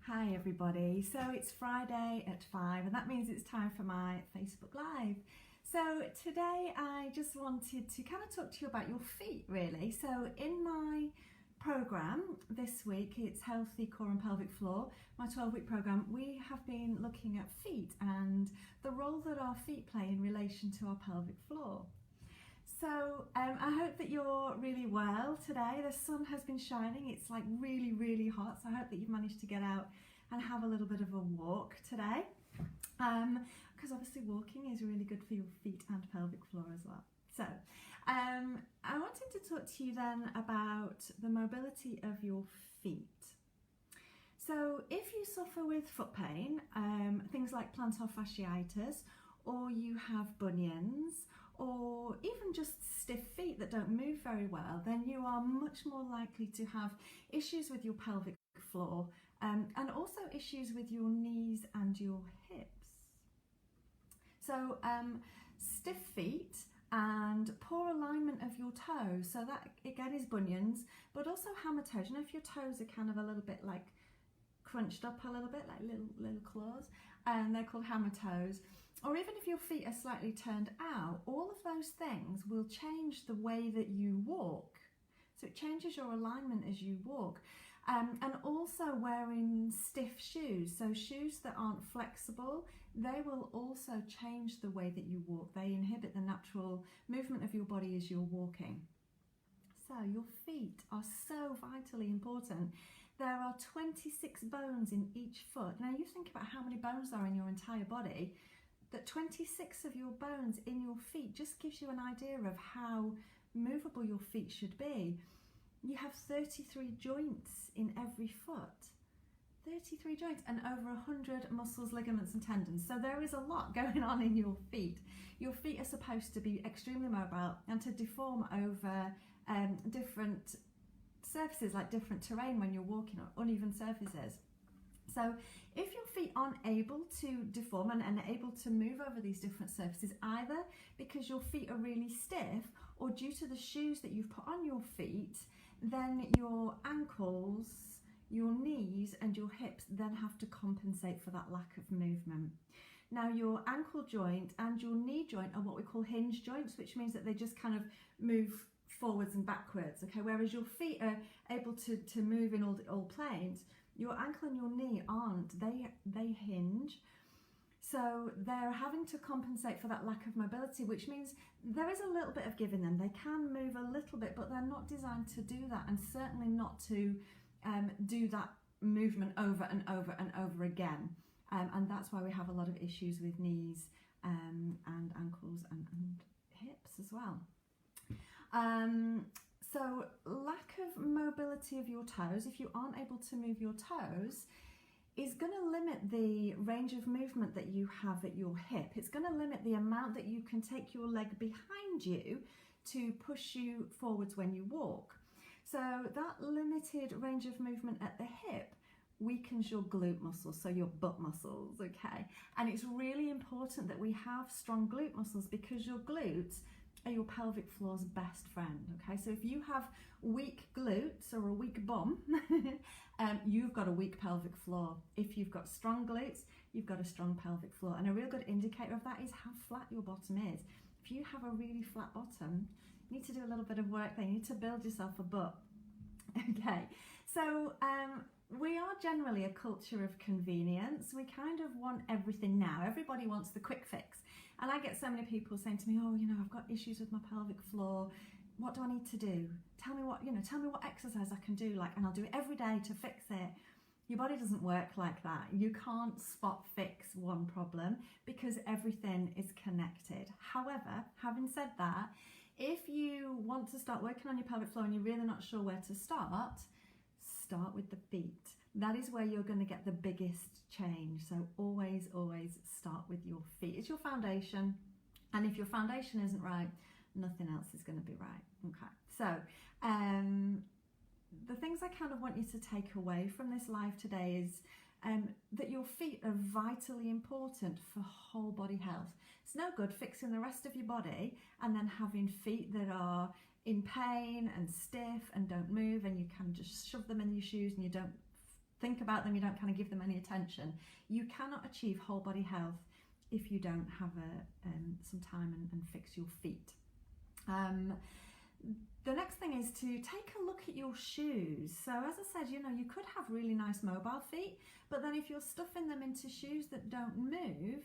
Hi everybody, so it's Friday at 5 and that means it's time for my Facebook Live. So today I just wanted to kind of talk to you about your feet really. So in my program this week, it's Healthy Core and Pelvic Floor, my 12-week program, we have been looking at feet and the role that our feet play in relation to our pelvic floor. So I hope that you're really well today. The sun has been shining. It's like really hot. So I hope that you've managed to get out and have a little bit of a walk today. Because obviously walking is really good for your feet and pelvic floor as well. So I wanted to talk to you then about the mobility of your feet. So if you suffer with foot pain, things like plantar fasciitis, or you have bunions, or even just stiff feet that don't move very well, then you are much more likely to have issues with your pelvic floor and also issues with your knees and your hips. So stiff feet and poor alignment of your toes, so that again is bunions, but also hammer toes. You know, if your toes are kind of a little bit like crunched up a little bit, like little claws, and they're called hammer toes. Or even if your feet are slightly turned out, all of those things will change the way that you walk. So it changes your alignment as you walk. And also wearing stiff shoes, so shoes that aren't flexible, they will also change the way that you walk. They inhibit the natural movement of your body as you're walking. So your feet are so vitally important. There are 26 bones in each foot. Now you think about how many bones there are in your entire body. That 26 of your bones in your feet just gives you an idea of how movable your feet should be. You have 33 joints in every foot. 33 joints and over 100 muscles, ligaments and tendons. So there is a lot going on in your feet. Your feet are supposed to be extremely mobile and to deform over different surfaces, like different terrain when you're walking on uneven surfaces. So if your feet aren't able to deform and able to move over these different surfaces, either because your feet are really stiff or due to the shoes that you've put on your feet, then your ankles, your knees and your hips then have to compensate for that lack of movement. Now your ankle joint and your knee joint are what we call hinge joints, which means that they just kind of move forwards and backwards, okay? Whereas your feet are able to move in all planes. Your ankle and your knee aren't, they hinge. So they're having to compensate for that lack of mobility, which means there is a little bit of giving them. They can move a little bit, but they're not designed to do that, and certainly not to do that movement over and over and over again. And that's why we have a lot of issues with knees and ankles and hips as well. So lack of mobility of your toes, if you aren't able to move your toes, is going to limit the range of movement that you have at your hip. It's going to limit the amount that you can take your leg behind you to push you forwards when you walk. So that limited range of movement at the hip weakens your glute muscles, so your butt muscles, okay? And it's really important that we have strong glute muscles because your glutes are your pelvic floor's best friend, okay? So if you have weak glutes or a weak bum, you've got a weak pelvic floor. If you've got strong glutes, you've got a strong pelvic floor. And a real good indicator of that is how flat your bottom is. If you have a really flat bottom, you need to do a little bit of work there. You need to build yourself a butt, okay? So we are generally a culture of convenience. We kind of want everything now. Everybody wants the quick fix. And I get so many people saying to me, oh, you know, I've got issues with my pelvic floor. What do I need to do? Tell me what exercise I can do, like, and I'll do it every day to fix it. Your body doesn't work like that. You can't spot fix one problem because everything is connected. However, having said that, if you want to start working on your pelvic floor and you're really not sure where to start with the feet. That is where you're going to get the biggest change. So always start with your feet. It's your foundation. And if your foundation isn't right, nothing else is going to be right. Okay. So the things I kind of want you to take away from this live today is that your feet are vitally important for whole body health. It's no good fixing the rest of your body and then having feet that are in pain and stiff and don't move, and you can just shove them in your shoes and you don't think about them, you don't kind of give them any attention, you cannot achieve whole body health if you don't have some time and fix your feet. The next thing is to take a look at your shoes. So as I said, you know, you could have really nice mobile feet, but then if you're stuffing them into shoes that don't move,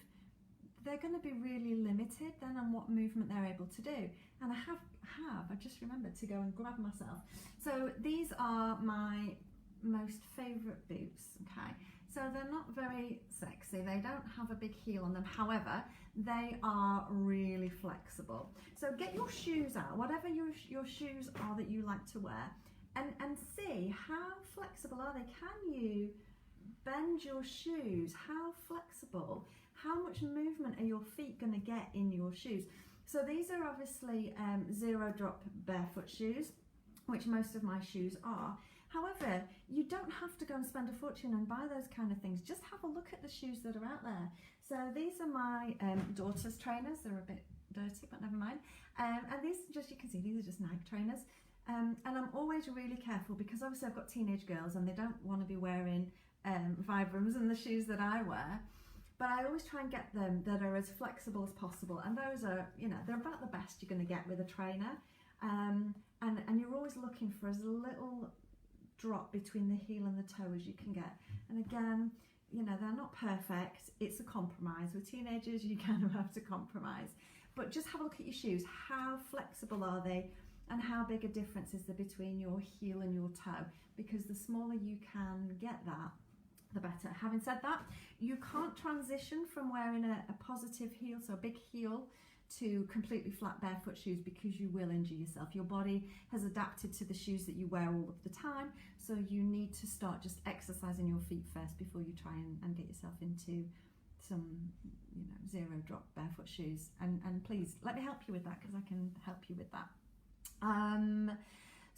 they're going to be really limited then on what movement they're able to do. And I just remembered to go and grab myself. So these are my most favourite boots, okay? So they're not very sexy, they don't have a big heel on them, however, they are really flexible. So get your shoes out, whatever your shoes are that you like to wear, and see how flexible are they. Can you bend your shoes? How flexible? How much movement are your feet going to get in your shoes? So these are obviously zero drop barefoot shoes, which most of my shoes are. However, you don't have to go and spend a fortune and buy those kind of things. Just have a look at the shoes that are out there. So these are my daughter's trainers. They're a bit dirty, but never mind. And these, just you can see, these are just Nike trainers. And I'm always really careful because obviously I've got teenage girls and they don't want to be wearing Vibrams and the shoes that I wear. But I always try and get them that are as flexible as possible. And those are, you know, they're about the best you're going to get with a trainer. And you're always looking for as little drop between the heel and the toe as you can get. And again, you know, they're not perfect. It's a compromise. With teenagers, you kind of have to compromise. But just have a look at your shoes. How flexible are they? And how big a difference is there between your heel and your toe? Because the smaller you can get that, the better. Having said that, you can't transition from wearing a positive heel, so a big heel, to completely flat barefoot shoes because you will injure yourself. Your body has adapted to the shoes that you wear all of the time, so you need to start just exercising your feet first before you try and get yourself into some, you know, zero drop barefoot shoes. And please let me help you with that, because I can help you with that.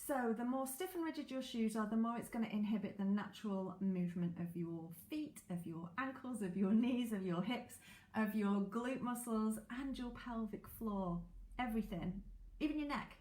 So the more stiff and rigid your shoes are, the more it's going to inhibit the natural movement of your feet, of your ankles, of your knees, of your hips, of your glute muscles and your pelvic floor, everything, even your neck.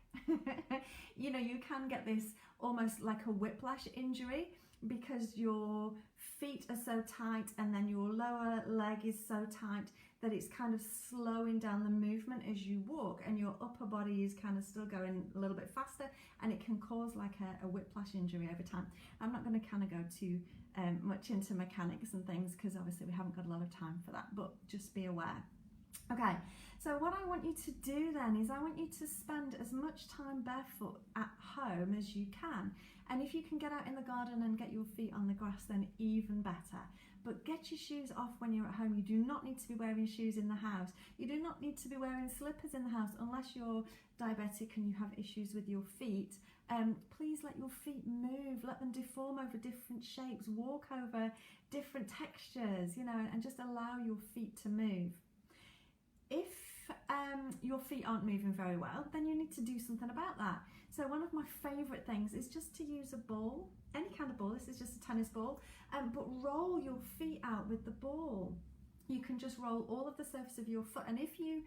You know, you can get this almost like a whiplash injury because your feet are so tight and then your lower leg is so tight that it's kind of slowing down the movement as you walk, and your upper body is kind of still going a little bit faster, and it can cause like a whiplash injury over time. I'm not going to kind of go too much into mechanics and things because obviously we haven't got a lot of time for that, but just be aware. Okay, so what I want you to do then is I want you to spend as much time barefoot at home as you can. And if you can get out in the garden and get your feet on the grass, then even better. But get your shoes off when you're at home. You do not need to be wearing shoes in the house. You do not need to be wearing slippers in the house unless you're diabetic and you have issues with your feet. Please let your feet move, let them deform over different shapes, walk over different textures, you know, and just allow your feet to move. If your feet aren't moving very well, then you need to do something about that. So one of my favourite things is just to use a ball, any kind of ball. This is just a tennis ball, but roll your feet out with the ball. You can just roll all of the surface of your foot, and if you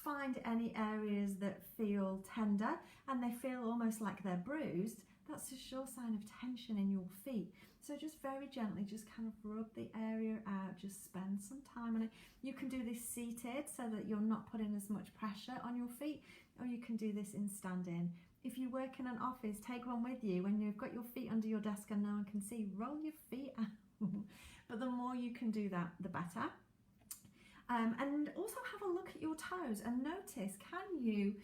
find any areas that feel tender and they feel almost like they're bruised, that's a sure sign of tension in your feet. So just very gently, just kind of rub the area out, just spend some time on it. You can do this seated so that you're not putting as much pressure on your feet, or you can do this in standing. If you work in an office, take one with you. When you've got your feet under your desk and no one can see, roll your feet out. But the more you can do that, the better. And also have a look at your toes and notice, can you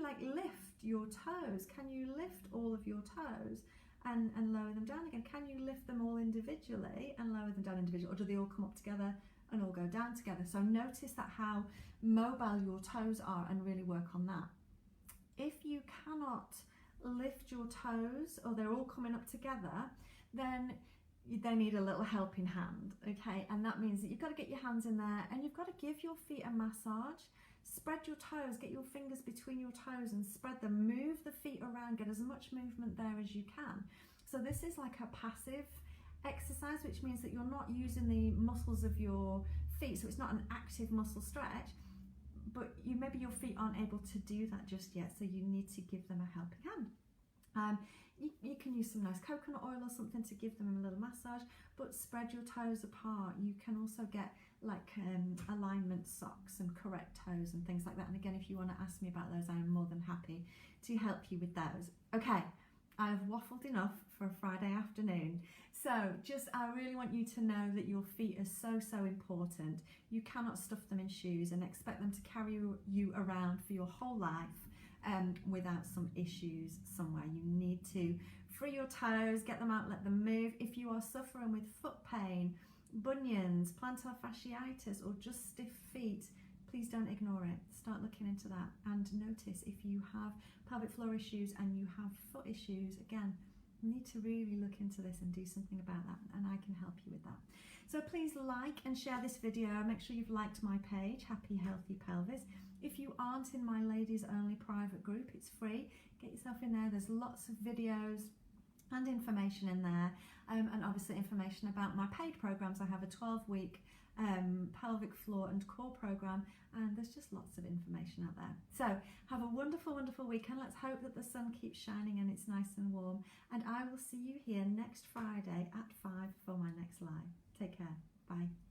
like lift your toes? Can you lift all of your toes and lower them down again? Can you lift them all individually and lower them down individually, or do they all come up together and all go down together? So notice that how mobile your toes are and really work on that. If you cannot lift your toes or they're all coming up together, then they need a little helping hand, okay? And that means that you've got to get your hands in there and you've got to give your feet a massage. Spread your toes, get your fingers between your toes and spread them. Move the feet around, get as much movement there as you can. So this is like a passive exercise, which means that you're not using the muscles of your feet, so it's not an active muscle stretch, but maybe your feet aren't able to do that just yet, so you need to give them a helping hand. You can use some nice coconut oil or something to give them a little massage, but spread your toes apart. You can also get like alignment socks and correct toes and things like that. And again, if you want to ask me about those, I am more than happy to help you with those. Okay, I've waffled enough for a Friday afternoon. So I really want you to know that your feet are so important. You cannot stuff them in shoes and expect them to carry you around for your whole life without some issues somewhere. You need to free your toes, get them out, let them move. If you are suffering with foot pain, bunions, plantar fasciitis, or just stiff feet, please don't ignore it. Start looking into that, and notice if you have pelvic floor issues and you have foot issues. Again, you need to really look into this and do something about that, and I can help you with that. So please like and share this video. Make sure you've liked my page, Happy Healthy Pelvis. If you aren't in my ladies only private group, it's free. Get yourself in there. There's lots of videos and information in there, and obviously information about my paid programs. I have a 12-week pelvic floor and core program, and there's just lots of information out there. So have a wonderful weekend. Let's hope that the sun keeps shining and it's nice and warm, and I will see you here next Friday at 5 for my next live. Take care. Bye.